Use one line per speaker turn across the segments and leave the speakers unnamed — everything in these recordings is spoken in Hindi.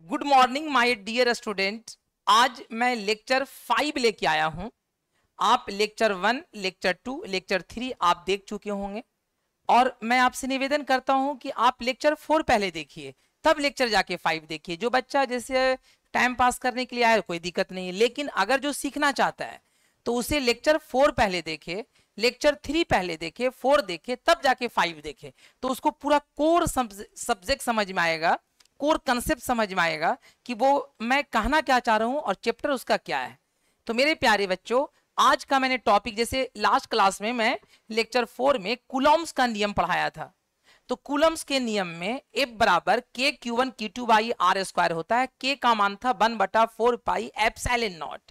Good morning my dear student. आज मैं लेक्चर 5 लेके आया हूं। आप लेक्चर 1, लेक्चर 2, लेक्चर 3 आप देख चुके होंगे और मैं आपसे निवेदन करता हूं कि आप लेक्चर 4 पहले देखिए, तब लेक्चर जाके 5 देखिए। जो बच्चा जैसे टाइम पास करने के लिए आया कोई दिक्कत नहीं है, लेकिन अगर जो सीखना चाहता है तो उसे लेक्चर 4 पहले देखे, लेक्चर 3 पहले देखे, 4 देखे, तब जाके 5 देखे, तो उसको पूरा कोर सब्जेक्ट समझ में आएगा, कोर कंसेप्ट समझ में आएगा कि वो मैं कहना क्या चाह रहा हूं और चैप्टर उसका क्या है। तो मेरे प्यारे बच्चों, आज का मैंने टॉपिक, जैसे लास्ट क्लास में मैं लेक्चर 4 में कूलॉम्स का नियम पढ़ाया था। तो कूलम्स के नियम में F बराबर K Q1 Q2 by R square होता है। K का मान था 1/4 पाई एप्सिलॉन नॉट।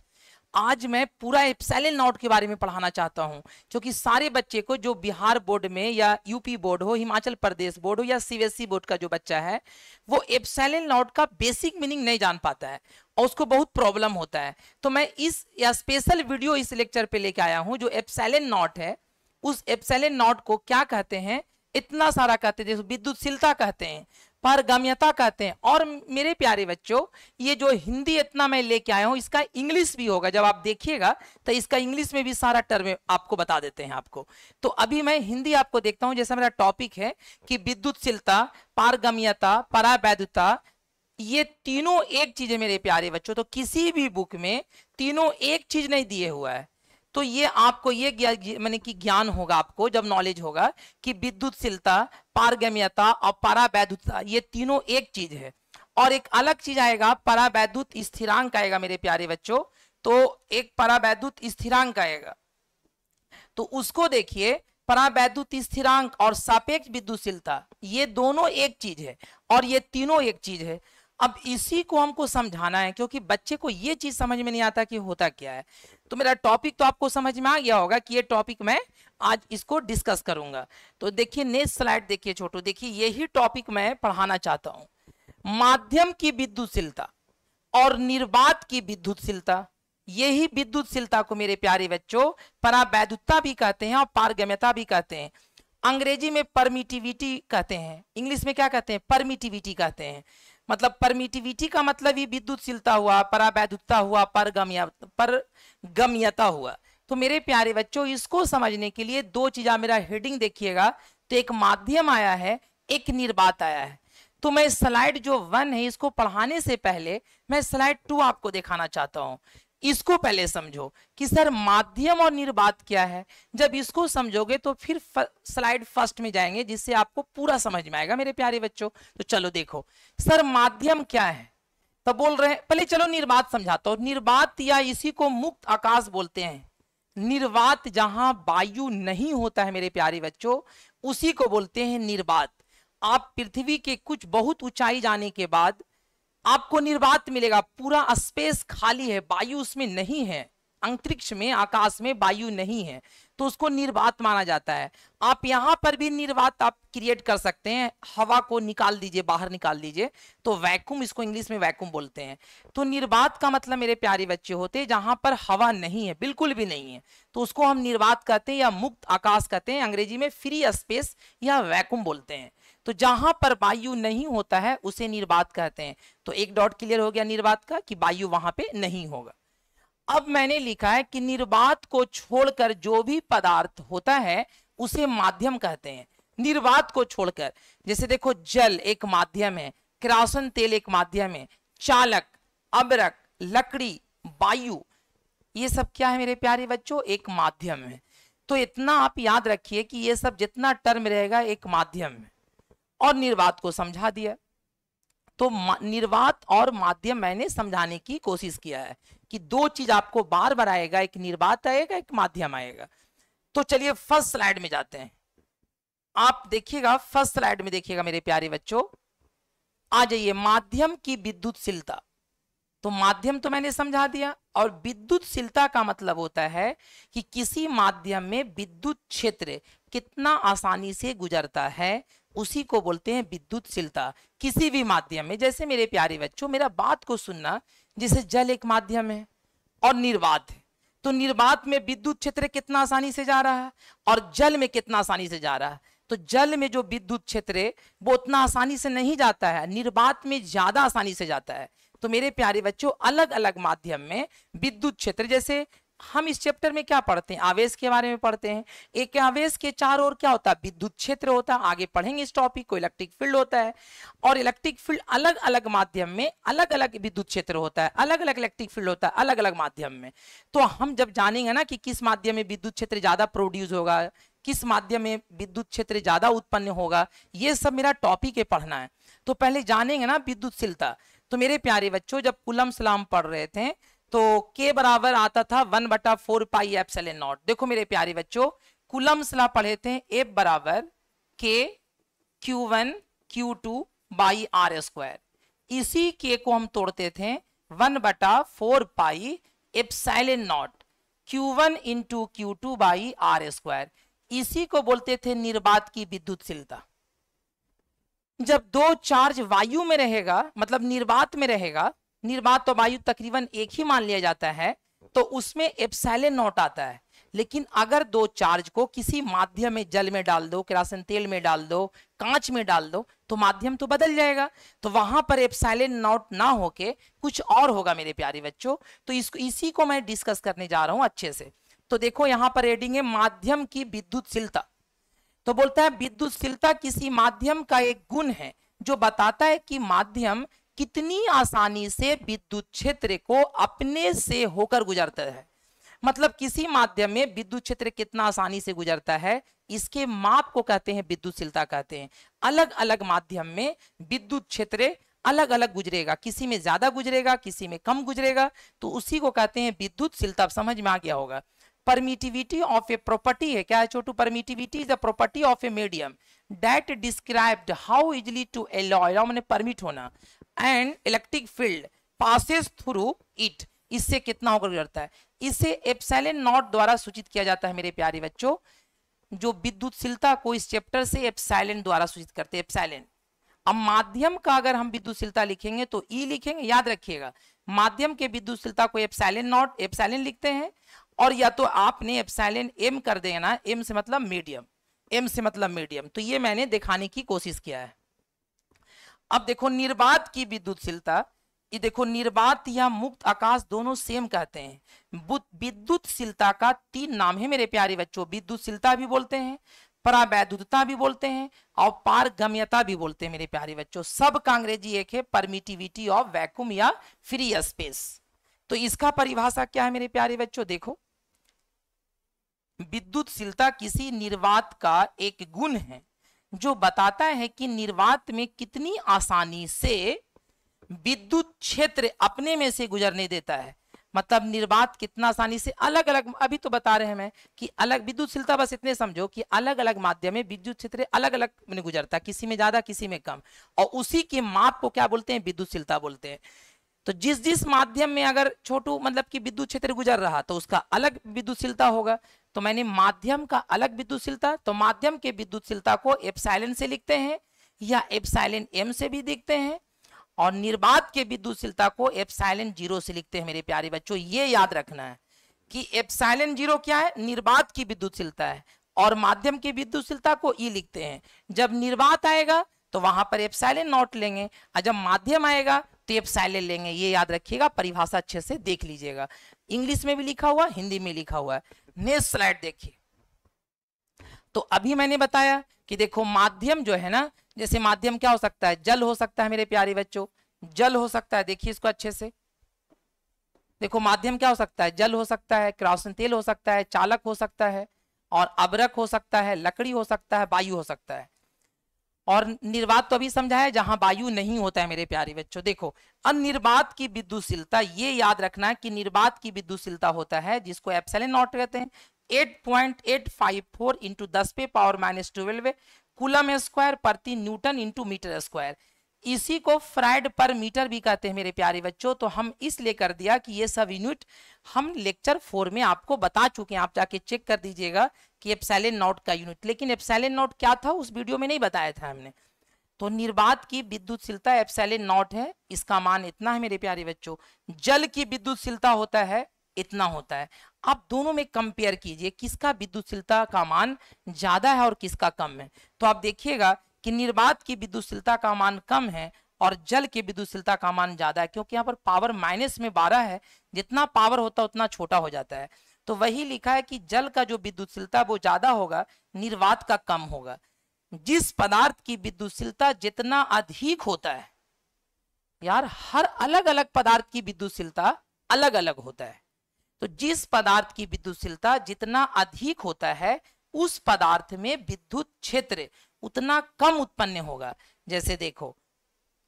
आज मैं पूरा एप्सिलॉन नॉट के बारे में पढ़ाना चाहता हूं, क्योंकि सारे बच्चे को, जो बिहार बोर्ड में या यूपी बोर्ड हो, हिमाचल प्रदेश बोर्ड हो या सीबीएसई बोर्ड का जो बच्चा है, वो एप्सिलॉन नॉट का बेसिक मीनिंग नहीं जान पाता है और उसको बहुत प्रॉब्लम होता है। तो मैं इस या स्पेशल वीडियो इस लेक्चर पे लेके आया हूं। जो एप्सिलॉन नॉट है, उस एप्सिलॉन नॉट को क्या कहते हैं, इतना सारा कहते हैं, जैसे विद्युतशीलता कहते हैं, पारगम्यता कहते हैं। और मेरे प्यारे बच्चों, ये जो हिंदी इतना मैं लेके आया हूं, इसका इंग्लिश भी होगा। जब आप देखिएगा तो इसका इंग्लिश में भी सारा टर्म आपको बता देते हैं आपको। तो अभी मैं हिंदी आपको देखता हूं। जैसा मेरा टॉपिक है कि विद्युतशीलता, पारगम्यता, परावैद्युता, ये तीनों एक चीज है मेरे प्यारे बच्चों। तो किसी भी बुक में तीनों एक चीज नहीं दिए हुआ है। तो ये आपको ये माने कि ज्ञान होगा आपको, जब नॉलेज होगा कि विद्युतशीलता, पारगम्यता और परावैद्युता ये तीनों एक चीज है। और एक अलग चीज आएगा, परावैद्युत स्थिरांक आएगा मेरे प्यारे बच्चों। तो एक परावैद्युत स्थिरांक आएगा, तो उसको देखिए। परावैद्युत स्थिरांक और सापेक्ष विद्युतशीलता ये दोनों एक चीज है और ये तीनों एक चीज है। अब इसी को हमको समझाना है, क्योंकि बच्चे को ये चीज समझ में नहीं आता कि होता क्या है। तो मेरा टॉपिक तो आपको समझ में आ गया होगा कि ये टॉपिक मैं आज इसको डिस्कस करूंगा। तो देखिए नेक्स्ट स्लाइड देखिए छोटू, देखिए यही टॉपिक मैं पढ़ाना चाहता हूं। माध्यम की विद्युतशीलता और निर्वात की विद्युतशीलता, यही विद्युतशीलता को मेरे प्यारे बच्चों परावैद्युता भी कहते हैं और पारगम्यता भी कहते हैं। अंग्रेजी में परमिटिविटी कहते हैं, इंग्लिश में क्या कहते हैं, परमिटिविटी कहते हैं। मतलब परमिटिविटी का मतलब ही विद्युतशीलता हुआ, परावैद्युता हुआ, परगम्यता हुआ। तो मेरे प्यारे बच्चों, इसको समझने के लिए दो चीज़, मेरा हेडिंग देखिएगा तो एक माध्यम आया है, एक निर्वात आया है। तो मैं स्लाइड जो 1 है इसको पढ़ाने से पहले मैं स्लाइड 2 आपको दिखाना चाहता हूं। इसको पहले समझो कि सर माध्यम और निर्वात क्या है। जब इसको समझोगे तो फिर स्लाइड फर्स्ट में जाएंगे, जिससे आपको पूरा समझ में आएगा मेरे प्यारे बच्चों। तो चलो देखो, सर माध्यम क्या है तो बोल रहे हैं, पहले चलो निर्वात समझाता हूं। निर्वात या इसी को मुक्त आकाश बोलते हैं। निर्वात जहां वायु नहीं होता है मेरे प्यारे बच्चों, उसी को बोलते हैं निर्वात। आप पृथ्वी के कुछ बहुत ऊंचाई जाने के बाद आपको निर्वात मिलेगा, पूरा स्पेस खाली है, वायु उसमें नहीं है, अंतरिक्ष में, आकाश में वायु नहीं है, तो उसको निर्वात माना जाता है। आप यहां पर भी निर्वात आप क्रिएट कर सकते हैं, हवा को निकाल दीजिए, बाहर निकाल दीजिए, तो वैक्यूम, इसको इंग्लिश में वैक्यूम बोलते हैं। तो निर्वात का मतलब मेरे प्यारे बच्चे होते हैं जहां पर हवा नहीं है, बिल्कुल भी नहीं है, तो उसको हम निर्वात कहते हैं या मुक्त आकाश कहते हैं। अंग्रेजी में फ्री स्पेस या वैक्यूम बोलते हैं। तो जहां पर वायु नहीं होता है उसे निर्वात कहते हैं। तो एक डॉट क्लियर हो गया निर्वात का कि वायु वहां पे नहीं होगा। अब मैंने लिखा है कि निर्वात को छोड़कर जो भी पदार्थ होता है उसे माध्यम कहते हैं। निर्वात को छोड़कर, जैसे देखो जल एक माध्यम है, किरोसिन तेल एक माध्यम है, चालक, अबरक, लकड़ी, वायु, ये सब क्या है मेरे प्यारे बच्चों, एक माध्यम है। तो इतना आप याद रखिए कि ये सब जितना टर्म रहेगा एक माध्यम है। और निर्वात को समझा दिया। तो निर्वात और माध्यम मैंने समझाने की कोशिश किया है कि दो चीज आपको बार बार आएगा, एक निर्वात आएगा, एक माध्यम आएगा। तो चलिए फर्स्ट स्लाइड में जाते हैं। आप देखिएगा, फर्स्ट स्लाइड में देखिएगा मेरे प्यारे बच्चों, आ जाइए, माध्यम की विद्युतशीलता। तो माध्यम तो मैंने समझा दिया, और विद्युतशीलता का मतलब होता है कि किसी माध्यम में विद्युत क्षेत्र कितना आसानी से गुजरता है, उसी को बोलते हैं विद्युतशीलता। किसी भी माध्यम में, जैसे मेरे प्यारे बच्चों मेरा बात को सुनना, जैसे जल एक माध्यम है और निर्वात है, तो निर्वात में विद्युत क्षेत्र कितना आसानी से जा रहा है और जल में कितना आसानी से जा रहा है। तो जल में जो विद्युत क्षेत्र है वो उतना आसानी से नहीं जाता है, निर्वात में ज्यादा आसानी से जाता है। तो मेरे प्यारे बच्चों, अलग अलग माध्यम में विद्युत क्षेत्र, जैसे हम इस चैप्टर में क्या पढ़ते हैं, आवेश के बारे में पढ़ते हैं। एक आवेश के चारों ओर क्या होता है, विद्युत क्षेत्र होता है। आगे पढ़ेंगे इस टॉपिक को, इलेक्ट्रिक फील्ड होता है। और इलेक्ट्रिक फील्ड अलग अलग माध्यम में अलग अलग विद्युत क्षेत्र होता है, अलग अलग इलेक्ट्रिक फील्ड होता है अलग अलग माध्यम में। तो हम जब जानेंगे ना कि किस माध्यम में विद्युत क्षेत्र ज्यादा प्रोड्यूस होगा, किस माध्यम में विद्युत क्षेत्र ज्यादा उत्पन्न होगा, ये सब मेरा टॉपिक है पढ़ना है। तो पहले जानेंगे ना विद्युतशीलता। तो मेरे प्यारे बच्चों, जब कूलम्ब लॉ पढ़ रहे थे तो K बराबर आता था 1/4 पाई एप्सिलॉन नॉट। देखो मेरे प्यारे बच्चों, कूलम्ब लॉ पढ़े थे, F बराबर K Q1 Q2 by R square. इसी K को हम तोड़ते थे 1/4 pi epsilon naught Q1 into Q2 by R square. इसी को बोलते थे निर्वात की विद्युतशीलता। जब दो चार्ज वायु में रहेगा, मतलब निर्वात में रहेगा, निर्वात तो वायु तकरीबन एक ही मान लिया जाता है, तो उसमें एप्सिलॉन नॉट आता है। लेकिन अगर दो चार्ज को किसी माध्यम में, जल में डाल दो, केरोसिन तेल में डाल दो, कांच में डाल दो, तो माध्यम तो बदल जाएगा। तो वहां पर एप्सिलॉन नॉट ना होके कुछ और होगा मेरे प्यारे बच्चों। तो इसी को मैं डिस्कस करने जा रहा हूं अच्छे से। तो देखो यहां पर हेडिंग है माध्यम की विद्युतशीलता। तो बोलता है विद्युतशीलता किसी माध्यम का एक गुण है जो बताता है कि माध्यम कितनी आसानी से विद्युत क्षेत्र को अपने से होकर गुजरता है। मतलब किसी माध्यम में विद्युत क्षेत्र कितना आसानी से गुजरता है, इसके माप को कहते हैं विद्युतशीलता कहते हैं। अलग अलग माध्यम में विद्युत क्षेत्र अलग अलग गुजरेगा, किसी में ज्यादा गुजरेगा, किसी में कम गुजरेगा, तो उसी को कहते हैं विद्युतशीलता। समझ में आ गया होगा। परमिटिविटी ऑफ ए प्रॉपर्टी है, क्या है छोटू, permittivity is the property of a medium that described how easily to allow, मैंने परमिट होना, and electric field passes through it, इससे कितना होकर गुजरता है। इसे एप्सिलॉन नॉट द्वारा सूचित किया जाता है मेरे प्यारे बच्चों। जो विद्युतशीलता को इस चैप्टर से एप्सिलॉन द्वारा सूचित करते हैं, एप्सिलॉन। अब माध्यम का अगर हम विद्युतशीलता लिखेंगे तो ई लिखेंगे, याद रखिएगा। माध्यम के विद्युतशीलता को एप्सिलॉन नॉट, एप्सिलॉन लिखते हैं, और या तो आपने एप्सिलॉन एम कर देना, एम से मतलब मीडियम, एम से मतलब मीडियम। तो ये मैंने दिखाने की कोशिश किया है। अब देखो निर्वात की विद्युतशीलता, ये देखो निर्वात या मुक्त आकाश दोनों सेम कहते हैं। विद्युतशीलता का 3 नाम है मेरे प्यारे बच्चों। विद्युतशीलता भी बोलते हैं, परावैद्युतता भी बोलते हैं, और पारगम्यता भी बोलते हैं मेरे प्यारे बच्चों। सब का अंग्रेजी एक है, परमिटिविटी ऑफ वैक्यूम या फ्री स्पेस। तो इसका परिभाषा क्या है मेरे प्यारे बच्चों, देखो विद्युतशीलता किसी निर्वात का एक गुण है जो बताता है कि निर्वात में कितनी आसानी से विद्युत क्षेत्र अपने में से गुजरने देता है। मतलब निर्वात कितना आसानी से अलग अलग, अभी तो बता रहे हैं मैं कि अलग विद्युतशीलता, बस इतने समझो कि अलग अलग माध्यम में विद्युत क्षेत्र अलग अलग में गुजरता है, किसी में ज्यादा किसी में कम, और उसी के माप को क्या बोलते हैं, विद्युतशीलता बोलते हैं। तो जिस जिस माध्यम में अगर छोटू मतलब कि विद्युत क्षेत्र गुजर रहा तो उसका अलग विद्युतशीलता होगा। तो मैंने माध्यम का अलग विद्युतशीलता, तो माध्यम के विद्युतशीलता को एप्सिलॉन से लिखते हैं या एप्सिलॉन एम से भी लिखते हैं, और निर्वात के विद्युतशीलता को एप्सिलॉन 0 से लिखते हैं मेरे प्यारे बच्चों। ये याद रखना है कि एप्सिलॉन 0 क्या है, निर्वात की विद्युतशीलता है, और माध्यम की विद्युतशीलता को ई लिखते हैं। जब निर्वात आएगा तो वहां पर एप्सिलॉन नॉट लेंगे, और जब माध्यम आएगा तो एप्सिलॉन लेंगे। ये याद रखिएगा, परिभाषा अच्छे से देख लीजिएगा। इंग्लिश में भी लिखा हुआ, हिंदी में लिखा हुआ है। नेक्स्ट स्लाइड देखिए। तो अभी मैंने बताया कि देखो माध्यम जो है ना, जैसे माध्यम क्या हो सकता है, जल हो सकता है मेरे प्यारे बच्चों, जल हो सकता है। देखिए इसको अच्छे से देखो, माध्यम क्या हो सकता है, जल हो सकता है, केरोसिन तेल हो सकता है, चालक हो सकता है, और अबरक हो सकता है, लकड़ी हो सकता है, वायु हो सकता है। और निर्वात तो अभी समझा है जहां वायु नहीं होता है मेरे प्यारे बच्चों। देखो अनिर्वात की विद्युतशीलता, ये याद रखना है कि निर्वात की विद्युतशीलता होता है जिसको एप्सिलॉन नॉट कहते हैं, 8.854 इंटू 10⁻⁻12 कूलम स्क्वायर प्रति न्यूटन इंटू मीटर स्क्वायर। इसी को फ्राइड पर मीटर भी कहते हैं मेरे प्यारे बच्चों। तो हम इसलिए कर दिया कि ये सब यूनिट हम लेक्चर 4 में आपको बता चुके हैं, आप जाके चेक कर दीजिएगा कि एप्सिलॉन नॉट का यूनिट। लेकिन एप्सिलॉन नॉट क्या था उस वीडियो में नहीं बताया था हमने। तो निर्वात की विद्युतशीलता एप्सिलॉन नॉट है, इसका मान इतना है मेरे प्यारे बच्चों। जल की विद्युतशीलता होता है इतना होता है। आप दोनों में कंपेयर कीजिए किसका विद्युतशीलता का मान ज्यादा है और किसका कम है। तो आप देखिएगा कि निर्वात की विद्युतशीलता का मान कम है और जल की विद्युतशीलता का मान ज्यादा है, क्योंकि यहाँ पर पावर माइनस में 12 है, जितना पावर होता है उतना छोटा हो जाता है। तो वही लिखा है कि जल का जो विद्युतशीलता वो ज्यादा होगा, निर्वात का कम होगा। जिस पदार्थ की विद्युतशीलता जितना अधिक होता है, यार हर अलग अलग पदार्थ की विद्युतशीलता अलग अलग होता है, तो जिस पदार्थ की विद्युतशीलता जितना अधिक होता है उस पदार्थ में विद्युत क्षेत्र उतना कम उत्पन्न होगा। जैसे देखो,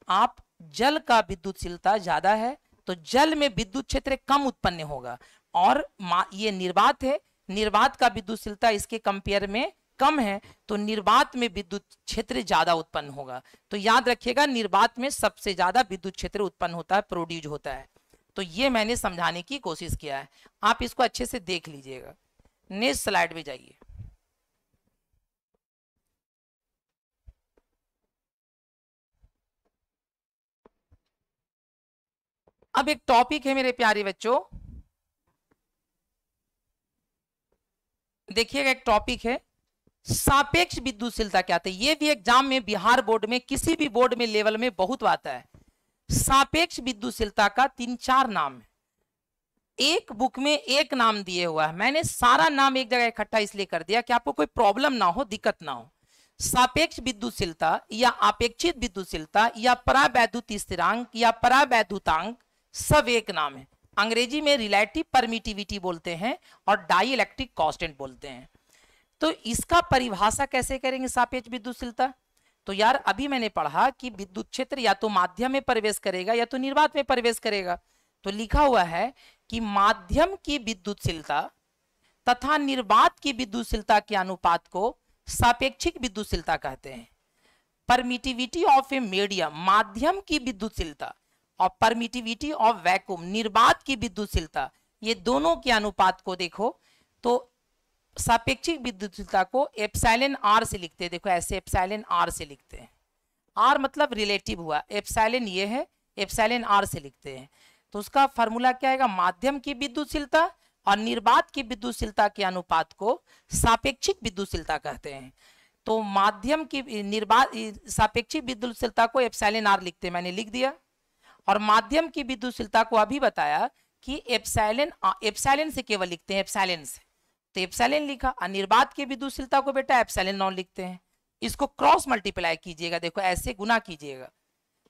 आप जल का विद्युतशीलता ज्यादा है तो जल में विद्युत क्षेत्र कम उत्पन्न होगा, और ये निर्वात है, निर्वात का विद्युतशीलता इसके कंपेयर में कम है तो निर्वात में विद्युत क्षेत्र ज्यादा उत्पन्न होगा। तो याद रखिएगा निर्वात में सबसे ज्यादा विद्युत क्षेत्र उत्पन्न होता है, प्रोड्यूस होता है। तो ये मैंने समझाने की कोशिश किया है, आप इसको अच्छे से देख लीजिएगा। नेक्स्ट स्लाइड में जाइए। अब एक टॉपिक है मेरे प्यारे बच्चों, देखिएगा एक टॉपिक है सापेक्ष विद्युतशीलता क्या था। ये भी एग्जाम में, बिहार बोर्ड में, किसी भी बोर्ड में लेवल में बहुत आता है। सापेक्ष विद्युतशीलता का 3-4 नाम है, एक बुक में एक नाम दिए हुआ है, मैंने सारा नाम एक जगह इकट्ठा इसलिए कर दिया कि आपको कोई प्रॉब्लम ना हो, दिक्कत ना हो। सापेक्ष विद्युतशीलता या अपेक्षित विद्युतशीलता या परावैद्युत स्थिरांक या परावैद्युतांक सब एक नाम है। अंग्रेजी में रिलेटिव परमिटिविटी बोलते हैं और डाई इलेक्ट्रिक कांस्टेंट बोलते हैं। तो इसका परिभाषा कैसे करेंगे सापेक्ष विद्युतशीलता? तो यार अभी मैंने पढ़ा कि विद्युत क्षेत्र या तो माध्यम में प्रवेश करेगा या तो निर्वात में प्रवेश करेगा। तो लिखा हुआ है कि माध्यम की विद्युतशीलता तथा निर्वात की विद्युतशीलता के अनुपात को सापेक्षिक विद्युतशीलता कहते हैं। परमिटिविटी ऑफ ए मीडियम, माध्यम की विद्युतशीलता, और परमिटिविटी ऑफ वैक्यूम, निर्वात की विद्युतशीलता, ये दोनों के अनुपात को देखो तो सापेक्षिक विद्युतशीलता को एप्सिलॉन आर से लिखते हैं। देखो ऐसे एप्सिलॉन आर से लिखते हैं, आर मतलब रिलेटिव हुआ, एप्सिलॉन ये है, एप्सिलॉन आर से लिखते हैं। तो उसका फॉर्मूला क्या आएगा, माध्यम की विद्युतशीलता और निर्वात की विद्युतशीलता के अनुपात को सापेक्षिक विद्युतशीलता कहते हैं। तो माध्यम की निर्वात सापेक्षिक विद्युतशीलता को एप्सिलॉन आर लिखते हैं, मैंने लिख दिया। और माध्यम की विद्युतशीलता को अभी बताया कि एप्सिलॉन से केवल लिखते हैं, एप्सिलॉन से, तो एप्सिलॉन लिखा। और निर्वात की विद्युतशीलता को बेटा एप्सिलॉन नॉन लिखते हैं। इसको क्रॉस मल्टीप्लाई कीजिएगा, देखो ऐसे गुना कीजिएगा,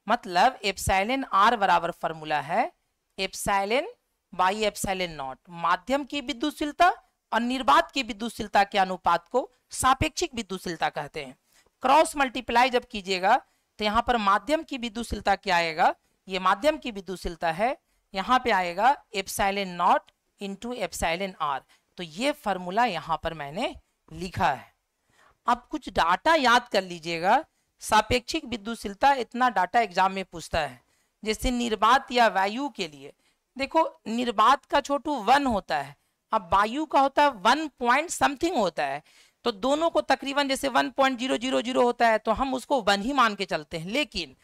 मतलब एप्सिलॉन आर बराबर फॉर्मूला है एप्सिलॉन बाई एप्सिलॉन नॉट। माध्यम की विद्युतशीलता और निर्वात की विद्युतशीलता के अनुपात को सापेक्षिक विद्युतशीलता कहते हैं। क्रॉस मल्टीप्लाई जब कीजिएगा तो यहाँ पर माध्यम की विद्युतशीलता क्या आएगा, ये माध्यम की विद्युतशीलता है, यहाँ पे आएगा epsilon naught into epsilon R. तो ये फॉर्मूला यहाँ पर मैंने लिखा है। अब कुछ डाटा याद कर लीजिएगा, सापेक्षिक विद्युतशीलता इतना डाटा एग्जाम में पूछता है। जैसे निर्वात या वायु के लिए देखो, निर्वात का छोटू 1 होता है, अब वायु का होता है 1 पॉइंट समथिंग होता है, तो दोनों को तकरीबन जैसे 1.000 होता है तो हम उसको 1 ही मान के चलते हैं। लेकिन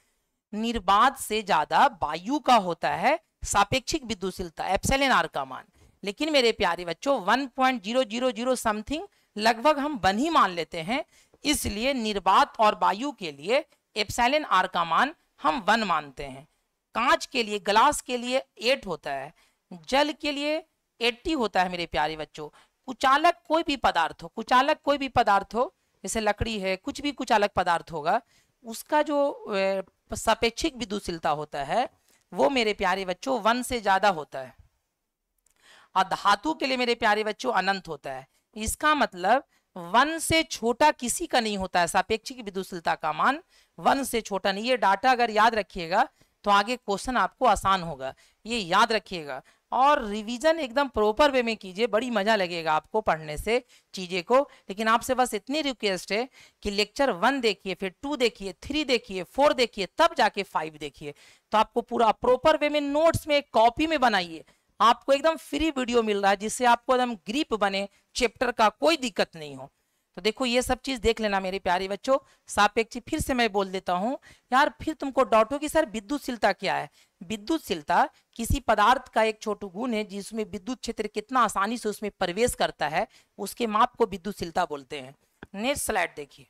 निर्वात से ज्यादा वायु का होता है सापेक्षिक विद्युतशीलता एप्सिलॉन आर का मान। लेकिन मेरे प्यारे बच्चों 1.000 समथिंग लगभग हम 1 ही मान लेते हैं, इसलिए निर्वात और वायु के लिए एप्सिलॉन आर का मान हम 1 मानते हैं। कांच के लिए, ग्लास के लिए 8 होता है, जल के लिए 80 होता है मेरे प्यारे बच्चों। कुचालक कोई भी पदार्थ हो, कुचालक कोई भी पदार्थ हो, जैसे लकड़ी है, कुछ भी कुचालक पदार्थ होगा, उसका जो सापेक्षिक विद्युतशीलता होता है वो मेरे प्यारे बच्चों 1 से ज्यादा होता है। और धातु के लिए मेरे प्यारे बच्चों अनंत होता है। इसका मतलब 1 से छोटा किसी का नहीं होता है, सापेक्षिक विद्युतशीलता का मान 1 से छोटा नहीं। ये डाटा अगर याद रखिएगा तो आगे क्वेश्चन आपको आसान होगा, ये याद रखिएगा। और रिवीजन एकदम प्रॉपर वे में कीजिए, बड़ी मजा लगेगा आपको पढ़ने से चीजें को। लेकिन आपसे बस इतनी रिक्वेस्ट है कि लेक्चर 1 देखिए, फिर 2 देखिए, 3 देखिए, 4 देखिए, तब जाके 5 देखिए। तो आपको पूरा प्रॉपर वे में नोट्स में कॉपी में बनाइए, आपको एकदम फ्री वीडियो मिल रहा है जिससे आपको एकदम ग्रिप बने, चैप्टर का कोई दिक्कत नहीं हो। तो देखो ये सब चीज देख लेना मेरे प्यारे बच्चों। सापेक्षिक फिर से मैं बोल देता हूं यार, फिर तुमको डाउट हो कि सर विद्युतशीलता क्या है। विद्युतशीलता किसी पदार्थ का एक छोटू गुण है जिसमें विद्युत क्षेत्र कितना आसानी से उसमें प्रवेश करता है, उसके माप को विद्युतशीलता बोलते हैं। नेक्स्ट स्लाइड देखिए।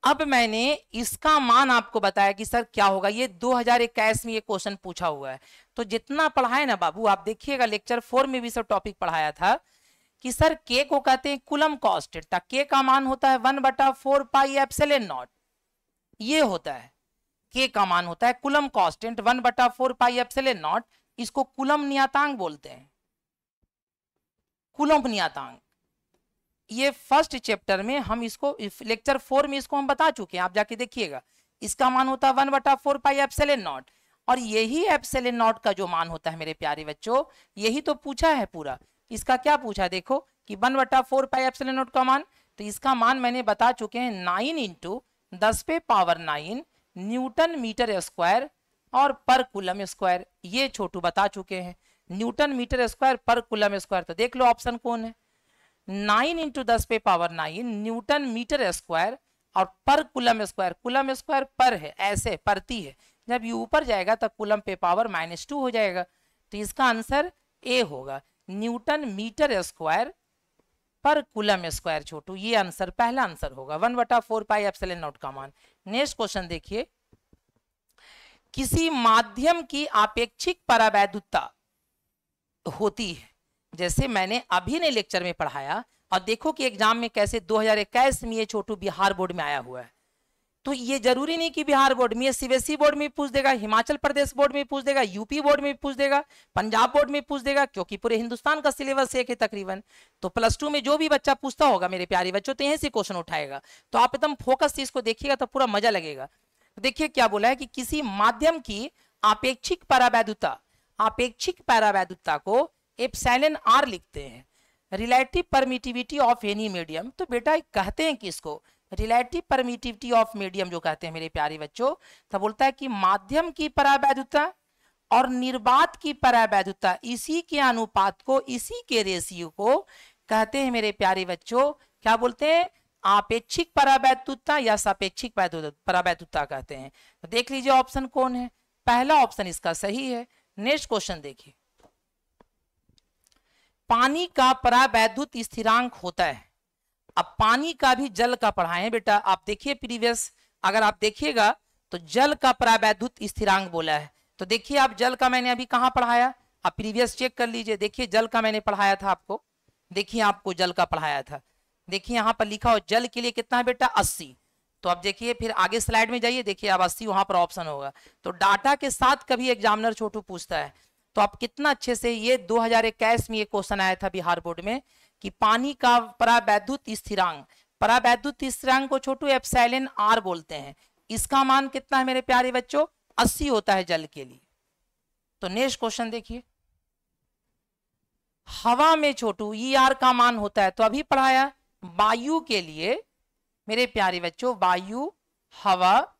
अब मैंने इसका मान आपको बताया कि सर क्या होगा, ये 2021 में ये क्वेश्चन पूछा हुआ है। तो जितना पढ़ाए ना बाबू, आप देखिएगा लेक्चर 4 में भी सब टॉपिक पढ़ाया था कि सर के को कहते हैं कुलम कांस्टेंट। के का मान होता है 1/4 पाई एप्सिलॉन नॉट, ये होता है के का मान होता है coulomb constant 1/4 pi epsilon not. इसको कुलम नियतांक बोलते हैं, कुलम नियतांक। ये फर्स्ट चैप्टर में हम इसको, लेक्चर 4 में इसको हम बता चुके हैं, आप जाके देखिएगा। इसका मान होता है 1/4 पाई एप्सिलॉन नॉट, और यही एप्सिलॉन नॉट का जो मान होता है मेरे प्यारे बच्चों, यही तो पूछा है पूरा। इसका क्या पूछा देखो कि 1/4 पाई एप्सिलॉन नॉट का मान, तो इसका मान मैंने बता चुके हैं 9 × 10⁹ न्यूटन मीटर स्क्वायर और पर कूलम स्क्वायर। ये छोटू बता चुके हैं, न्यूटन मीटर स्क्वायर पर कूलम स्क्वायर। तो देख लो ऑप्शन कौन है, 9 × 10⁹ न्यूटन मीटर स्क्वायर और पर कूलम स्क्वायर। कूलम स्क्वायर पर है, ऐसे परती है, जब ये ऊपर जाएगा तब कूलम पे पावर -2 हो जाएगा। तो इसका आंसर ए होगा, न्यूटन मीटर स्क्वायर पर कूलम स्क्वायर। छोटू ये आंसर पहला आंसर होगा, 1/4 पाई एप्सिलॉन नॉट का मान। नेक्स्ट क्वेश्चन देखिए। किसी माध्यम की आपेक्षिक परावैद्युतता होती है, जैसे मैंने अभी ने लेक्चर में पढ़ाया, और देखो कि एग्जाम में कैसे 2021 में ये छोटू बिहार बोर्ड में आया हुआ है। तो ये जरूरी नहीं कि बिहार बोर्ड में, ये सीबीएसई बोर्ड में पूछ देगा, हिमाचल प्रदेश बोर्ड में पूछ देगा, यूपी बोर्ड में पूछ देगा, पंजाब बोर्ड में पूछ देगा, क्योंकि पूरे हिंदुस्तान का सिलेबस एक है तकरीबन। तो +2 में जो भी बच्चा पूछता होगा मेरे प्यारे बच्चों, तो यहीं से क्वेश्चन उठाएगा। तो आप एकदम फोकस से इसको देखिएगा तो पूरा मजा लगेगा। देखिए क्या बोला है कि किसी माध्यम की आपेक्षिक परावैद्युता, आपेक्षिक परावैद्युता को एप्सिलॉन आर लिखते हैं, relative permittivity of any medium. तो बेटा कहते हैं कि इसको रिलेटिव परमिटिविटी ऑफ मीडियम जो कहते हैं मेरे प्यारे बच्चों, तो बोलता है कि माध्यम की परावैद्युता और निर्वात की परावैद्युता, इसी के अनुपात को, इसी के रेशियो को कहते हैं मेरे प्यारे बच्चों, क्या बोलते हैं, आपेक्षिक परावैद्युता या सापेक्षिक परावैद्युता कहते हैं। तो देख लीजिए ऑप्शन कौन है, पहला ऑप्शन इसका सही है। नेक्स्ट क्वेश्चन देखिए। पानी का परावैद्युत स्थिरांक होता है। अब पानी का भी जल का पढ़ाए हैं बेटा, आप देखिए प्रीवियस, अगर आप देखिएगा तो जल का परावैद्युत स्थिरांक बोला है। तो देखिए आप जल का मैंने अभी कहां पढ़ाया, आप प्रीवियस चेक कर लीजिए। देखिए जल का मैंने पढ़ाया था आपको, देखिए आपको जल का पढ़ाया था, देखिए यहां पर लिखा हो जल के लिए कितना है बेटा 80। तो अब देखिए फिर आगे स्लाइड में जाइए, देखिए अब 80 वहां पर ऑप्शन होगा। तो डाटा के साथ कभी एग्जामिनर छोटू पूछता है, तो आप कितना अच्छे से, ये 2021 में ये क्वेश्चन आया था बिहार बोर्ड में कि पानी का परावैद्युत स्थिरांक, परावैद्युत स्थिरांक को छोटू एप्सिलॉन आर बोलते हैं। इसका मान कितना है मेरे प्यारे बच्चों, 80 होता है जल के लिए। तो नेक्स्ट क्वेश्चन देखिए। हवा में छोटू ई आर का मान होता है, तो अभी पढ़ाया वायु के लिए मेरे प्यारे बच्चों, वायु, हवा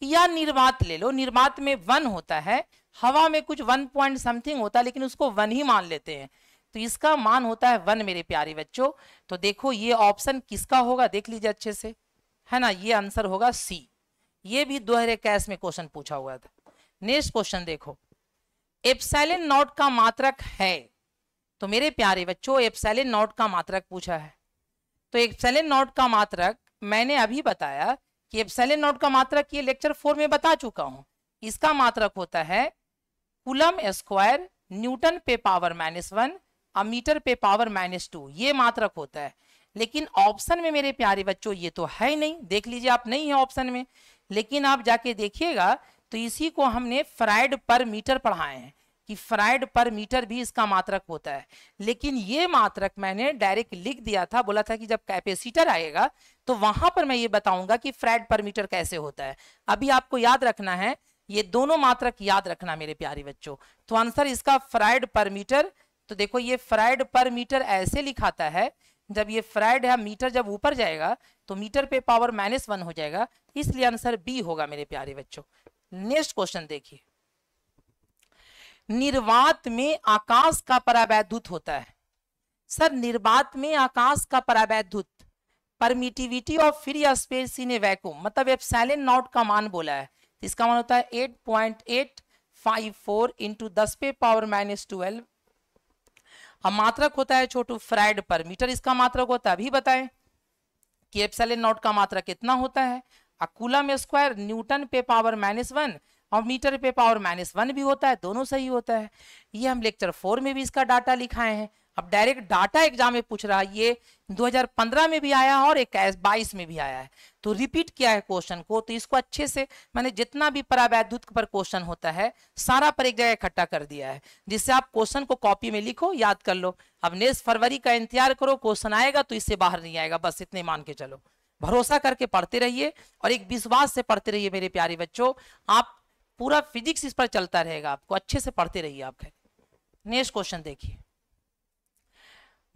या निर्वात ले लो, निर्वात में 1 होता है, हवा में कुछ 1 पॉइंट समथिंग होता है, लेकिन उसको 1 ही मान लेते हैं। तो इसका मान होता है 1 मेरे प्यारे बच्चों। तो देखो ये ऑप्शन किसका होगा, देख लीजिए अच्छे से, है ना, ये आंसर होगा सी। ये भी 2021 में क्वेश्चन पूछा हुआ था। नेक्स्ट क्वेश्चन देखो। एप्सिलॉन नॉट का मात्रक है, तो मेरे प्यारे बच्चों एप्सिलॉन नॉट का मात्रक पूछा है। तो एप्सिलॉन नॉट का मात्रक मैंने अभी बताया कि एप्सिलॉन नॉट का मात्रक ये लेक्चर 4 में बता चुका हूं। इसका मात्रक होता है कूलम स्क्वायर न्यूटन पे पावर -1 और मीटर पे पावर -2, ये मात्रक होता है। लेकिन ऑप्शन में मेरे प्यारे बच्चों ये तो है ही नहीं, देख लीजिए आप, नहीं है ऑप्शन में। लेकिन आप जाके देखिएगा तो इसी को हमने फराइड पर मीटर पढ़ाए हैं कि फराइड पर मीटर भी इसका मात्रक होता है। लेकिन ये मात्रक मैंने डायरेक्ट लिख दिया था, बोला था कि जब कैपेसिटर आएगा तो वहां पर मैं ये बताऊंगा कि फराइड पर मीटर कैसे होता है। अभी आपको याद रखना है, ये दोनों मात्रक याद रखना मेरे प्यारे बच्चों। तो आंसर इसका फराइड पर मीटर। तो देखो ये फराइड पर मीटर ऐसे लिखाता है, जब ये फराइड है मीटर जब ऊपर जाएगा तो मीटर पे पावर -1 हो जाएगा, इसलिए आंसर बी होगा मेरे प्यारे बच्चों। नेक्स्ट क्वेश्चन देखिए। निर्वात में आकाश का परावैद्युत होता है, सर निर्वात में आकाश का परावैद्युत permittivity of free space in a vacuum, मतलब एप्सिलॉन नॉट का मान बोला है, तो इसका मान होता है 8.854 इंटू 10⁻⁻12। अब मात्रक होता है छोटू फैराड पर मीटर, इसका मात्रक होता है, अभी बताएं कि एप्सिलॉन नॉट का मात्रक कितना होता है। कूलम स्क्वायर न्यूटन पे पावर -1 और मीटर पे पावर -1 भी होता है, दोनों सही होता है। ये हम लेक्चर 4 में भी इसका डाटा लिखाए हैं। अब डायरेक्ट डाटा एग्जाम में पूछ रहा है, ये 2015 में भी आया है और 21-22 में भी आया है, तो रिपीट किया है क्वेश्चन को। तो इसको अच्छे से मैंने जितना भी परावैद्युत पर क्वेश्चन होता है सारा पर एक जगह इकट्ठा कर दिया है, जिससे आप क्वेश्चन को कॉपी में लिखो, याद कर लो। अब नेक्स्ट फरवरी का इंतजार करो, क्वेश्चन आएगा तो इससे बाहर नहीं आएगा, बस इतने मान के चलो। भरोसा करके पढ़ते रहिए और एक विश्वास से पढ़ते रहिए मेरे प्यारे बच्चों, आप पूरा फिजिक्स इस पर चलता रहेगा, आपको अच्छे से पढ़ते रहिए आप। नेक्स्ट क्वेश्चन देखिए,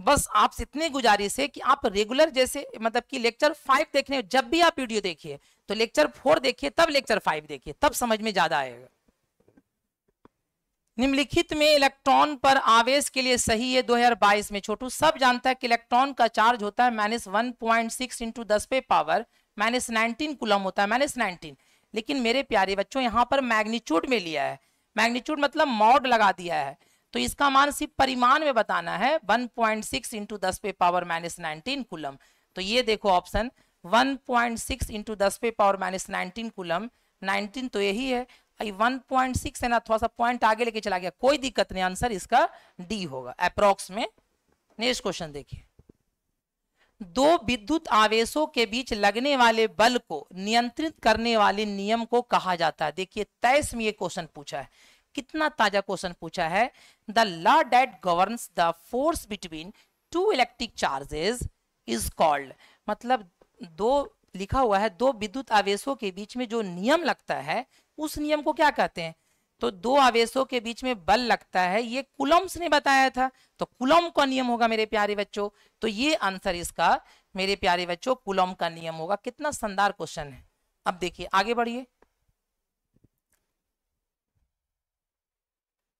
बस आपसे इतनी गुजारिश है कि आप रेगुलर जैसे मतलब कि लेक्चर 5 देखने, जब भी आप वीडियो देखिए तो लेक्चर 4 देखिए तब लेक्चर 5 देखिए, तब समझ में ज्यादा आएगा। निम्नलिखित में इलेक्ट्रॉन पर आवेश के लिए सही है 2022 में। छोटू सब जानता है कि इलेक्ट्रॉन का चार्ज होता है -1.6 इंटू 10⁻⁻19 कूलम होता है, -19। लेकिन मेरे प्यारे बच्चों यहाँ पर मैग्नीट्यूड में लिया है, मैग्नीट्यूड मतलब मॉड लगा दिया है, तो इसका मान सिर्फ परिमाण में बताना है 1.6 इंटू 10⁻⁻19 कूलम। तो ये देखो ऑप्शन 1.6 इंटू 10⁻⁻19 कूलम, 19 तो यही है, 1.6 है ना, थोड़ा सा पॉइंट आगे लेके चला गया, कोई दिक्कत नहीं, आंसर इसका डी होगा अप्रोक्स में। नेक्स्ट क्वेश्चन देखिए, दो विद्युत आवेशों के बीच लगने वाले बल को नियंत्रित करने वाले नियम को कहा जाता है। देखिए 23 में ये क्वेश्चन पूछा है, कितना ताजा क्वेश्चन पूछा है। The law that governs the force between two electric charges is called, मतलब दो लिखा हुआ है, दो विद्युत आवेशों के बीच में जो नियम लगता है उस नियम को क्या कहते हैं। तो दो आवेशों के बीच में बल लगता है, ये कूलम्स ने बताया था, तो कूलम का नियम होगा मेरे प्यारे बच्चों। तो ये आंसर इसका मेरे प्यारे बच्चों कूलम का नियम होगा। कितना शानदार क्वेश्चन है। अब देखिए आगे बढ़िए,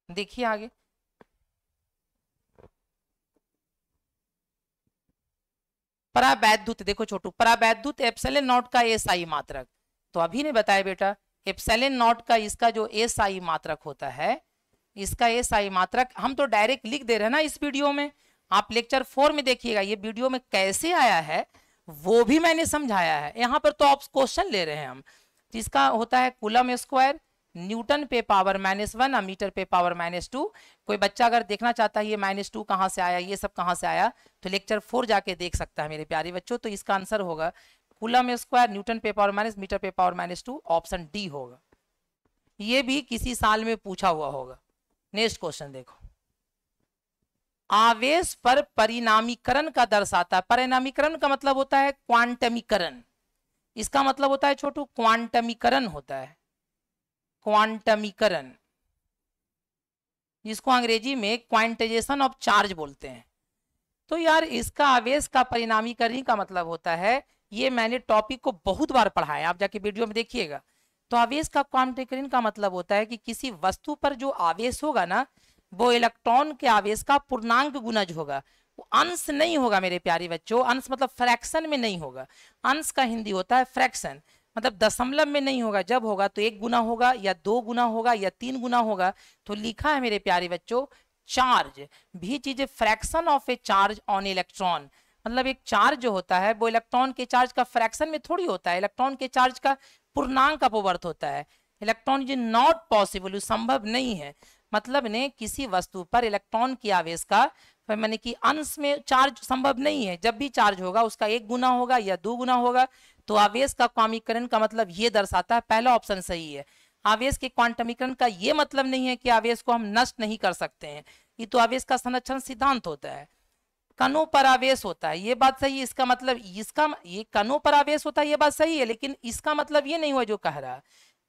देखिए आगे, परावैद्युत देखो छोटू, परावैद्युत एप्सिलॉन नॉट का एसआई मात्रक, तो अभी ने बताया बेटा एप्सिलॉन नॉट का इसका जो एसआई मात्रक होता है, इसका एसआई मात्रक हम तो डायरेक्ट लिख दे रहे हैं ना इस वीडियो में, आप लेक्चर 4 में देखिएगा ये वीडियो में कैसे आया है वो भी मैंने समझाया है। यहाँ पर तो आप क्वेश्चन ले रहे हैं हम, जिसका होता है कूलम स्क्वायर न्यूटन पे पावर -1 और मीटर पे पावर -2। कोई बच्चा अगर देखना चाहता है ये -2 कहाँ से आया, ये सब कहाँ से आया, तो लेक्चर 4 जाके देख सकता है मेरे प्यारे बच्चों। तो इसका आंसर होगा कूलम स्क्वायर न्यूटन पे पावर माइनस मीटर पे पावर -2, ऑप्शन डी होगा। ये भी किसी साल में पूछा हुआ होगा। नेक्स्ट क्वेश्चन देखो, आवेश पर परिणामीकरण का दर्शाता है। परिणामीकरण का मतलब होता है क्वांटमीकरण, इसका मतलब होता है छोटू क्वांटमीकरण होता है, क्वांटमीकरण, जिसको अंग्रेजी में क्वांटाइजेशन ऑफ चार्ज बोलते हैं। तो यार इसका आवेश का परिणामीकरण का मतलब होता है, ये मैंने टॉपिक को बहुत बार पढ़ा है, आप जाके वीडियो में देखिएगा। तो आवेश का क्वांटीकरण का मतलब होता है कि किसी वस्तु पर जो आवेश होगा ना वो इलेक्ट्रॉन के आवेश का पूर्णांक गुणज होगा, वो अंश नहीं होगा मेरे प्यारे बच्चों। अंश मतलब फ्रैक्शन में नहीं होगा, अंश का हिंदी होता है फ्रैक्शन, मतलब दशमलव में नहीं होगा। जब होगा तो 1 गुना होगा या 2 गुना होगा या 3 गुना होगा। तो लिखा है मेरे प्यारे बच्चों चार्ज भी चीज fraction of A charge on electron, मतलब एक चार्ज जो होता है वो इलेक्ट्रॉन के चार्ज का फ्रैक्शन में थोड़ी होता है, इलेक्ट्रॉन के चार्ज का पूर्णांक अपवर्त होता है। इलेक्ट्रॉन इज नॉट पॉसिबल, संभव नहीं है, मतलब ने किसी वस्तु पर इलेक्ट्रॉन की आवेश का माने कि अंश में चार्ज संभव नहीं है। जब भी चार्ज होगा उसका 1 गुना होगा या 2 गुना होगा। तो आवेश का क्वांटमीकरण का मतलब ये दर्शाता है, पहला ऑप्शन सही है। आवेश के क्वांटमीकरण का ये मतलब नहीं है कि आवेश को हम नष्ट नहीं कर सकते हैं, ये तो आवेश का संरक्षण सिद्धांत होता है। कणों पर आवेश होता है, ये बात सही है, इसका मतलब इसका ये कणों पर आवेश होता है, ये बात सही है, लेकिन इसका मतलब ये नहीं हुआ जो कह रहा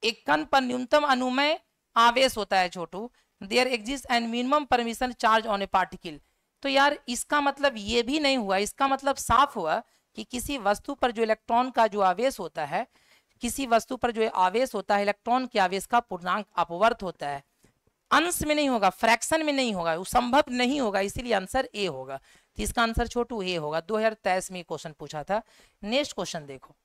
एक कण पर न्यूनतम अनुमेय आवेश होता है छोटू, there exist and minimum permission charge on a particle. तो यार इसका मतलब ये भी नहीं हुआ, इसका मतलब साफ हुआ कि किसी वस्तु पर जो इलेक्ट्रॉन का जो आवेश होता है, किसी वस्तु पर जो आवेश होता है इलेक्ट्रॉन के आवेश का पूर्णांक अपवर्त होता है, अंश में नहीं होगा, फ्रैक्शन में नहीं होगा, वो संभव नहीं होगा, इसीलिए आंसर ए होगा। तो इसका आंसर छोटू ए होगा। 2023 में क्वेश्चन पूछा था। नेक्स्ट क्वेश्चन देखो,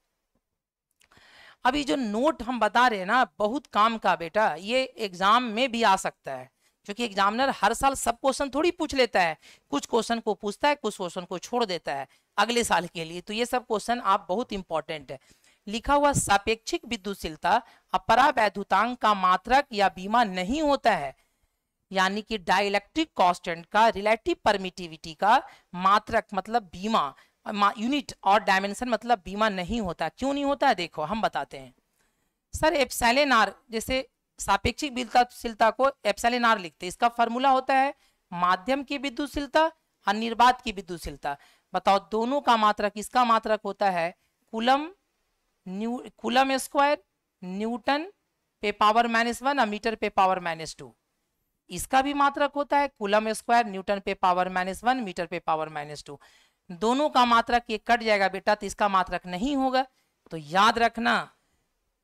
अभी जो नोट हम बता रहे हैं ना, बहुत काम का बेटा, ये एग्जाम में भी आ सकता है, क्योंकि एग्जामिनर हर साल सब क्वेश्चन थोड़ी पूछ लेता है, कुछ क्वेश्चन को पूछता है, कुछ क्वेश्चन को छोड़ देता है अगले साल के लिए। तो ये सब क्वेश्चन आप बहुत इंपॉर्टेंट है। लिखा हुआ सापेक्षिक विद्युतशीलता अपरावैद्युतांक का मात्रक या बीमा नहीं होता है, यानी कि डाइलेक्ट्रिक कांस्टेंट का रिलेटिव परमिटिविटी का मात्रक मतलब बीमा, यूनिट और डायमेंशन मतलब बीमा नहीं होता। क्यों नहीं होता है देखो हम बताते हैं। सर एप्सिलॉन आर, जैसे सापेक्षिक विद्युतशीलता को एप्सिलॉन आर लिखते हैं, इसका फॉर्मूला होता है माध्यम की विद्युतशीलता और निर्वात की विद्युतशीलता। बताओ दोनों का मात्रक, इसका मात्रक होता है कूलम स्क्वायर न्यूटन पे पावर -1 और मीटर पे पावर -2। इसका भी मात्रक होता है कूलम स्क्वायर न्यूटन पे पावर -1 मीटर पे पावर -2। दोनों का मात्रक ये कट जाएगा बेटा, तो इसका मात्रक नहीं होगा। तो याद रखना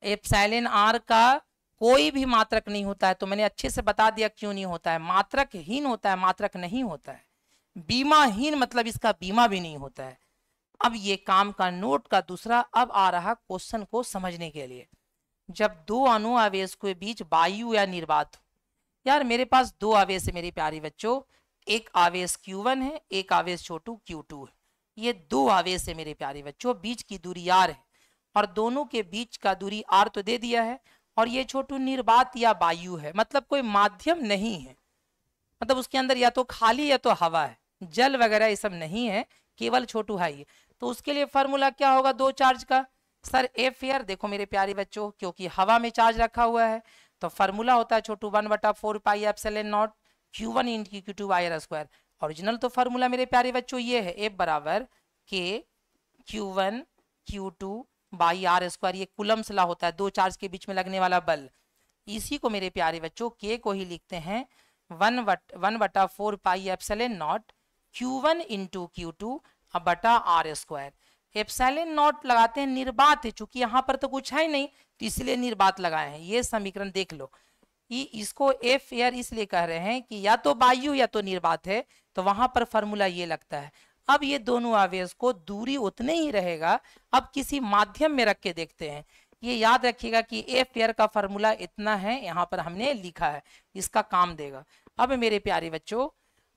एप्सिलॉन आर का कोई भी मात्रक नहीं होता है। तो मैंने अच्छे से बता दिया क्यों नहीं होता है, मात्रक हीन होता है, मात्रक नहीं होता है। बीमाहीन मतलब इसका बीमा भी नहीं होता है। अब ये काम का नोट का दूसरा, अब आ रहा क्वेश्चन को समझने के लिए। जब दो अणु आवेश के बीच वायु या निर्वात, यार मेरे पास दो आवेश है मेरे प्यारे बच्चों, एक आवेश Q1 है, एक आवेश छोटू Q2 है। ये दो आवेश है मेरे प्यारे बच्चों, बीच की दूरी R है और दोनों के बीच का दूरी R तो दे दिया है। और ये छोटू निर्वात या वायु है, मतलब कोई माध्यम नहीं है, मतलब उसके अंदर या तो खाली या तो हवा है, जल वगैरह ये सब नहीं है, केवल छोटू है ये। तो उसके लिए फॉर्मूला क्या होगा दो चार्ज का? सर एफ एयर, देखो मेरे प्यारे बच्चों क्योंकि हवा में चार्ज रखा हुआ है तो फॉर्मूला होता है छोटू 1/4 pi epsilon naught Q1 × Q2 R square. Original तो फॉर्मूला मेरे प्यारे बच्चों ये है, F बराबर K Q1 Q2 by R square. ये कूलम्स लॉ होता है, दो चार्ज के बीच में लगने वाला बल। इसी को मेरे प्यारे बच्चों K को ही लिखते हैं 1/4 pi epsilon naught Q1 × Q2 बटा आर स्क्वायर। एप्सिलॉन नॉट लगाते हैं निर्वात है, चूंकि यहाँ पर तो कुछ है ही नहीं तो इसलिए निर्वात लगाए हैं। ये समीकरण देख लो, इसको एफ एयर इसलिए कह रहे हैं कि या तो वायु या तो निर्वात है, तो वहां पर फॉर्मूला ये लगता है। अब ये दोनों आवेश को दूरी उतने ही रहेगा, अब किसी माध्यम में रख के देखते हैं। ये याद रखिएगा कि एफ एयर का फॉर्मूला इतना है, यहाँ पर हमने लिखा है, इसका काम देगा। अब मेरे प्यारे बच्चों,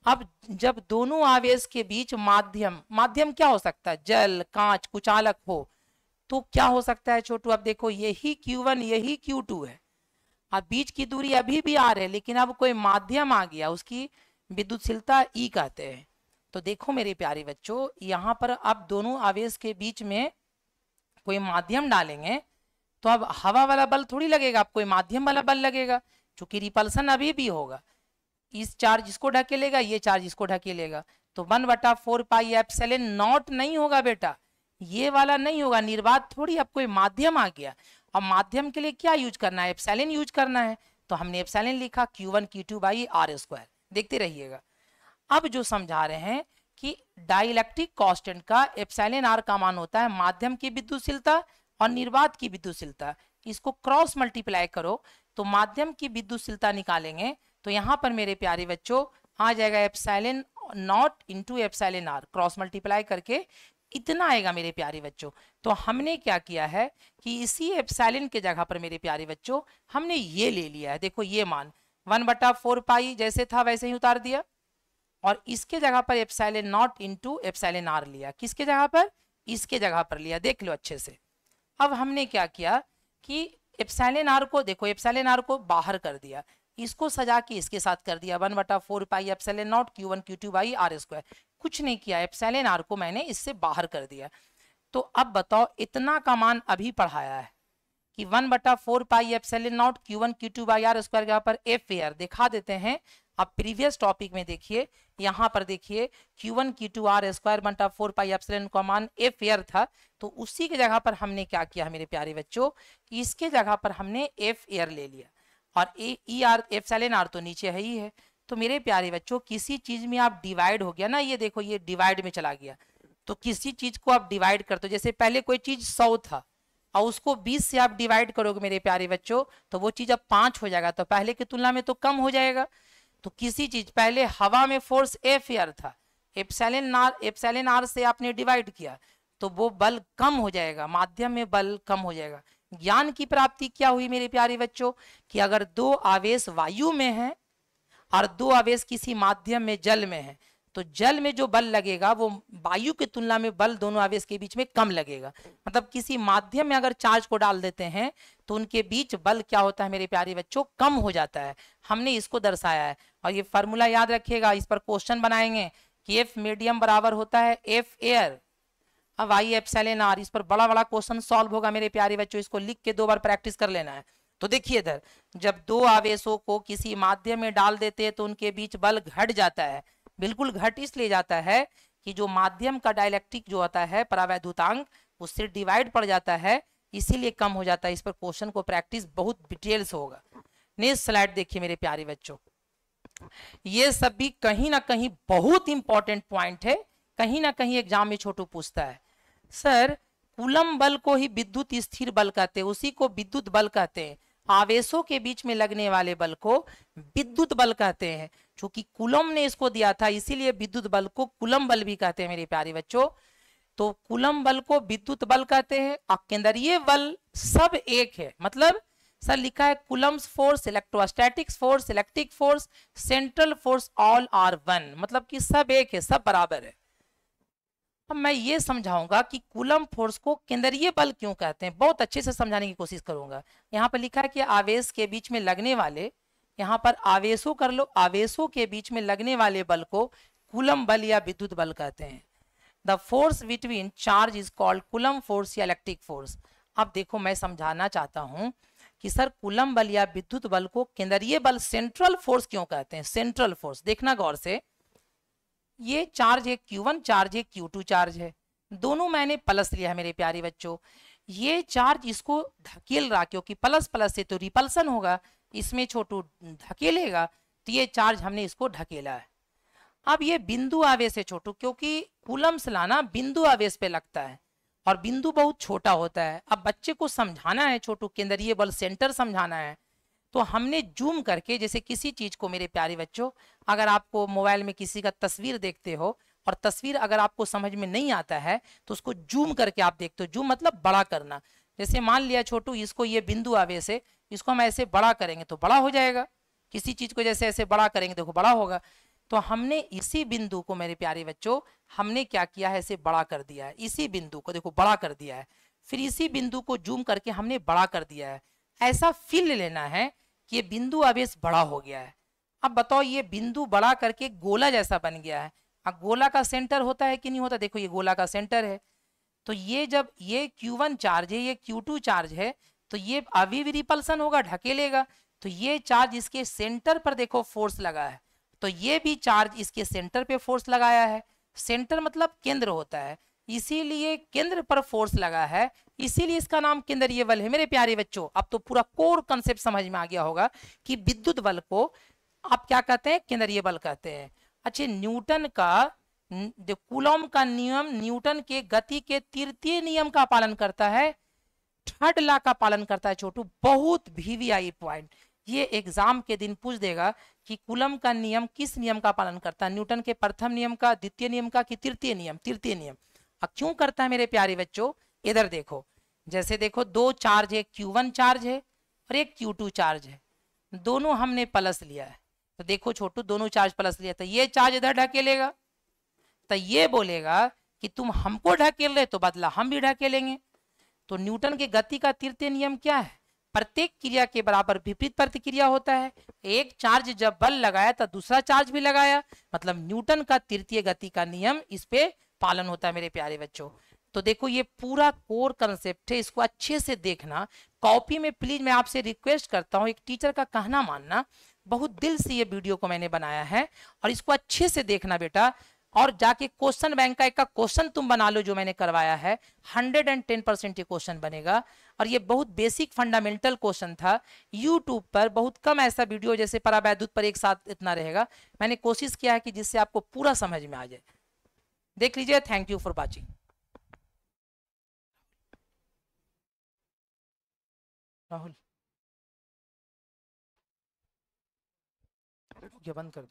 अब जब दोनों आवेश के बीच माध्यम क्या हो सकता है? जल, कांच, कुचालक हो तो क्या हो सकता है छोटू? अब देखो यही Q1 यही Q2 है, अब बीच की दूरी अभी भी R है, लेकिन अब कोई माध्यम आ गया, उसकी विद्युतशीलता E कहते हैं। तो देखो मेरे प्यारे बच्चों, यहाँ पर अब दोनों आवेश के बीच में कोई माध्यम डालेंगे तो अब हवा वाला बल थोड़ी लगेगा, अब कोई माध्यम वाला बल लगेगा, चूंकि रिपल्सन अभी भी होगा। इस चार्ज इसको ढकेलेगा, ये चार्ज इसको ढकेलेगा, तो 1/4 पाई एप्सिलॉन नॉट नहीं होगा बेटा, ये वाला नहीं होगा, निर्वात थोड़ी। अब कोई माध्यम आ गया, अब माध्यम के लिए क्या यूज करना है? एप्सिलॉन यूज करना है, तो हमने एप्सिलॉन लिखा Q1 Q2 by R square. देखते रहिएगा। अब जो समझा रहे हैं कि डाइलेक्ट्रिक कांस्टेंट का एप्सिलॉन आर का मान होता है माध्यम की विद्युतशीलता और निर्वात की विद्युतशीलता। इसको क्रॉस मल्टीप्लाई करो तो माध्यम की विद्युतशीलता निकालेंगे, तो यहाँ पर मेरे प्यारे बच्चों आ जाएगा epsilon naught into epsilon R, cross multiply करके इतना आएगा मेरे प्यारे बच्चों। तो हमने क्या किया है कि इसी एप्सिलॉन के जगह पर मेरे प्यारे बच्चों हमने ये ले लिया है, देखो ये मान 1/4 पाई जैसे था वैसे ही उतार दिया, और इसके जगह पर epsilon naught into epsilon R लिया। किसके जगह पर? इसके जगह पर लिया, देख लो अच्छे से। अब हमने क्या किया कि एप्सिलॉन आर को, देखो एप्सिलॉन आर को बाहर कर दिया, इसको सजा के इसके साथ कर दिया 1/4 pi epsilon naught Q1 Q2 by R square. कुछ नहीं किया, एप्सिलॉन आर को मैंने इससे बाहर कर दिया। तो अब बताओ इतना का मान अभी पढ़ाया है कि 1/4 pi epsilon naught Q1 Q2 by R square के यहाँ पर एफ एयर दिखा देते हैं। अब प्रीवियस टॉपिक में देखिए, यहाँ पर देखिए Q1 Q2 R square 1/4 pi epsilon का मान एफ एयर था, तो उसी के जगह पर हमने क्या किया मेरे प्यारे बच्चों, इसके जगह पर हमने एफ एयर ले लिया, और ई आर एप्सिलॉन आर तो नीचे है ही है। तो मेरे प्यारे बच्चों किसी चीज में आप डिवाइड हो गया ना, ये देखो ये डिवाइड में चला गया, तो किसी चीज को आप डिवाइड करते हो, जैसे पहले कोई चीज 100 था और उसको 20 से आप डिवाइड करोगे मेरे प्यारे बच्चों, तो वो चीज अब 5 हो जाएगा, तो पहले की तुलना में तो कम हो जाएगा। तो किसी चीज, पहले हवा में फोर्स एफ एयर था, एप्सिलॉन आर से आपने डिवाइड किया तो वो बल कम हो जाएगा, माध्यम में बल कम हो जाएगा। ज्ञान की प्राप्ति क्या हुई मेरे प्यारे बच्चों कि अगर दो आवेश वायु में है और दो आवेश किसी माध्यम में जल में है तो जल में जो बल लगेगा वो वायु की तुलना में बल दोनों आवेश के बीच में कम लगेगा। मतलब किसी माध्यम में अगर चार्ज को डाल देते हैं तो उनके बीच बल क्या होता है मेरे प्यारे बच्चों, कम हो जाता है। हमने इसको दर्शाया है और ये फॉर्मूला याद रखिएगा, इस पर क्वेश्चन बनाएंगे कि एफ मीडियम बराबर होता है एफ एयर अब आई एप्सिलॉन आर। इस पर बड़ा बड़ा क्वेश्चन सॉल्व होगा मेरे प्यारे बच्चों, इसको लिख के 2 बार प्रैक्टिस कर लेना है। तो देखिए इधर जब दो आवेशों को किसी माध्यम में डाल देते हैं तो उनके बीच बल घट जाता है। बिल्कुल घट इसलिए जाता है कि जो माध्यम का डाइलेक्ट्रिक जो होता है परावैद्युतांक उससे डिवाइड पड़ जाता है, इसीलिए कम हो जाता है। इस पर क्वेश्चन को प्रैक्टिस बहुत डिटेल्स होगा। नेक्स्ट स्लाइड देखिए मेरे प्यारे बच्चों, ये सब भी कहीं ना कहीं बहुत इंपॉर्टेंट पॉइंट है, कहीं ना कहीं एग्जाम में छोटू पूछता है सर कूलम बल को ही विद्युत स्थिर बल कहते हैं, उसी को विद्युत बल कहते हैं। आवेशों के बीच में लगने वाले बल को विद्युत बल कहते हैं। क्योंकि कूलम ने इसको दिया था इसीलिए विद्युत बल को कूलम बल भी कहते हैं मेरे प्यारे बच्चों। तो कूलम बल को विद्युत बल कहते हैं और केंद्रीय बल सब एक है। मतलब सर लिखा है Coulomb's force, electrostatics force, electric force, central force all are one, मतलब कि सब एक है, सब बराबर है। अब मैं ये समझाऊंगा कि कूलम फोर्स को केंद्रीय बल क्यों कहते हैं, बहुत अच्छे से समझाने की कोशिश करूंगा। यहाँ पर लिखा है कि आवेश के बीच में लगने वाले, यहाँ पर आवेशों कर लो, आवेशों के बीच में लगने वाले बल को कूलम बल या विद्युत बल कहते हैं। The force between charge is called coulomb force या इलेक्ट्रिक फोर्स। अब देखो मैं समझाना चाहता हूं कि सर कूलम बल या विद्युत बल को केंद्रीय बल सेंट्रल फोर्स क्यों कहते हैं। सेंट्रल फोर्स देखना गौर से, ये चार्ज है Q1 चार्ज है Q2 चार्ज है, दोनों मैंने प्लस लिया है मेरे प्यारे बच्चों। ये चार्ज इसको धकेल रहा, क्योंकि प्लस प्लस से तो रिपल्सन होगा, इसमें छोटू धकेलेगा तो ये चार्ज हमने इसको ढकेला है। अब ये बिंदु आवेश है छोटू, क्योंकि कूलम्स लाना बिंदु आवेश पे लगता है और बिंदु बहुत छोटा होता है। अब बच्चे को समझाना है छोटू, केंद्रीय बल सेंटर समझाना है, तो हमने जूम करके, जैसे किसी चीज को मेरे प्यारे बच्चों अगर आपको मोबाइल में किसी का तस्वीर देखते हो और तस्वीर अगर आपको समझ में नहीं आता है तो उसको जूम करके आप देखते हो। जूम मतलब बड़ा करना। जैसे मान लिया छोटू इसको ये बिंदु आवेश है, इसको हम ऐसे बड़ा करेंगे तो बड़ा हो जाएगा। किसी चीज को जैसे ऐसे बड़ा करेंगे देखो बड़ा होगा। तो हमने इसी बिंदु को मेरे प्यारे बच्चों हमने क्या किया है, ऐसे बड़ा कर दिया है। इसी बिंदु को देखो बड़ा कर दिया है, फिर इसी बिंदु को जूम करके हमने बड़ा कर दिया है। ऐसा फील लेना है कि ये बिंदु आवेश बड़ा हो गया है। अब बताओ ये बिंदु बड़ा करके गोला जैसा बन गया है। अब गोला का सेंटर होता है कि नहीं होता, देखो ये गोला का सेंटर है। तो ये जब ये Q1 चार्ज है, ये Q2 चार्ज है, तो ये अभी भी रिपल्सन होगा, ढकेलेगा। तो ये चार्ज इसके सेंटर पर देखो फोर्स लगा है, तो ये भी चार्ज इसके सेंटर पे फोर्स लगाया है। सेंटर मतलब केंद्र होता है, इसीलिए केंद्र पर फोर्स लगा है, इसीलिए इसका नाम केंद्रीय बल है मेरे प्यारे बच्चों। अब तो पूरा कोर कंसेप्ट समझ में आ गया होगा कि विद्युत बल को आप क्या कहते हैं, केंद्रीय बल कहते हैं। अच्छा न्यूटन का कूलॉम का नियम न्यूटन के गति के तृतीय नियम का पालन करता है, थर्ड लॉ का पालन करता है छोटू। बहुत वीवीआई पॉइंट, ये एग्जाम के दिन पूछ देगा कि कूलम का नियम किस नियम का पालन करता है, न्यूटन के प्रथम नियम का, द्वितीय नियम का कि तृतीय नियम। तृतीय नियम। अब क्यों करता है मेरे प्यारे बच्चों, इधर देखो, जैसे देखो दो चार्ज है, Q1 चार्ज है और एक Q2 चार्ज है, दोनों हमने प्लस लिया है। तो देखो छोटू दोनों चार्ज प्लस लिया, तो ये चार्ज इधर ढकेलेगा, तो ये बोलेगा कि तुम हमको ढकेल रहे तो बदला हम भी ढकेलेंगे। तो न्यूटन के गति का तृतीय नियम क्या है, प्रत्येक क्रिया के बराबर विपरीत प्रतिक्रिया होता है। एक चार्ज जब बल लगाया तो दूसरा चार्ज भी लगाया, मतलब न्यूटन का तृतीय गति का नियम इस पे पालन होता है मेरे प्यारे बच्चों। तो देखो ये पूरा कोर कंसेप्ट है, इसको अच्छे से देखना। कॉपी में प्लीज मैं आपसे रिक्वेस्ट करता हूँ, एक टीचर का कहना मानना, बहुत दिल से ये वीडियो को मैंने बनाया है और इसको अच्छे से देखना बेटा। और जाके क्वेश्चन बैंक का एक का क्वेश्चन तुम बना लो जो मैंने करवाया है, 110% ये क्वेश्चन बनेगा। और ये बहुत बेसिक फंडामेंटल क्वेश्चन था। यूट्यूब पर बहुत कम ऐसा वीडियो जैसे परावैद्युत पर एक साथ इतना रहेगा, मैंने कोशिश किया है कि जिससे आपको पूरा समझ में आ जाए। देख लीजिए। Thank you for watching. Rahul बंद कर दो।